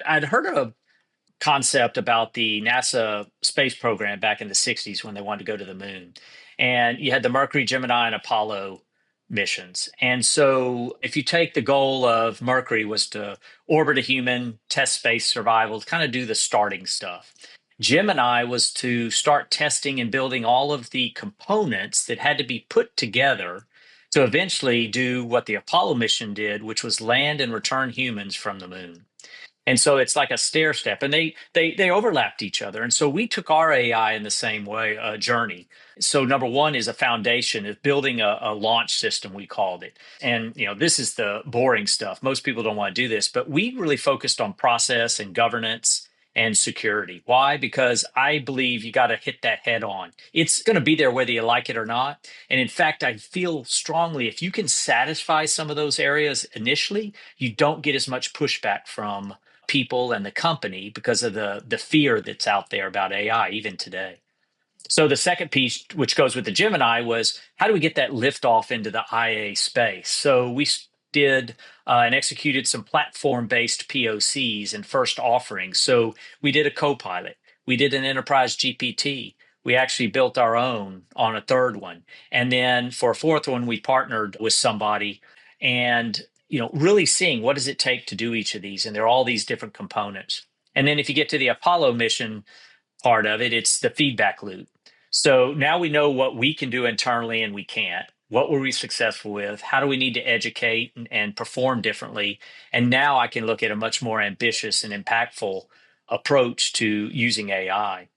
I'd heard a concept about the NASA space program back in the 60s when they wanted to go to the moon. And you had the Mercury, Gemini, and Apollo missions. And so if you take the goal of Mercury was to orbit a human, test space survival, kind of do the starting stuff. Gemini was to start testing and building all of the components that had to be put together to eventually do what the Apollo mission did, which was land and return humans from the moon. And so it's like a stair step, and they overlapped each other. And so we took our AI in the same way, journey. So number one is a foundation of building a launch system, we called it. And this is the boring stuff. Most people don't want to do this, but we really focused on process and governance and security. Why? Because I believe you got to hit that head on. It's going to be there whether you like it or not. And in fact, I feel strongly if you can satisfy some of those areas initially, you don't get as much pushback from people and the company because of the fear that's out there about AI even today. So the second piece, which goes with the Gemini, was how do we get that lift off into the IA space? So we did and executed some platform-based POCs and first offerings. So we did a Copilot, we did an enterprise GPT. We actually built our own on a third one, and then for a fourth one, we partnered with somebody and really seeing what does it take to do each of these, and there are all these different components. And then if you get to the Apollo mission part of it, it's the feedback loop. So now we know what we can do internally and we can't. What were we successful with? How do we need to educate and perform differently? And now I can look at a much more ambitious and impactful approach to using AI.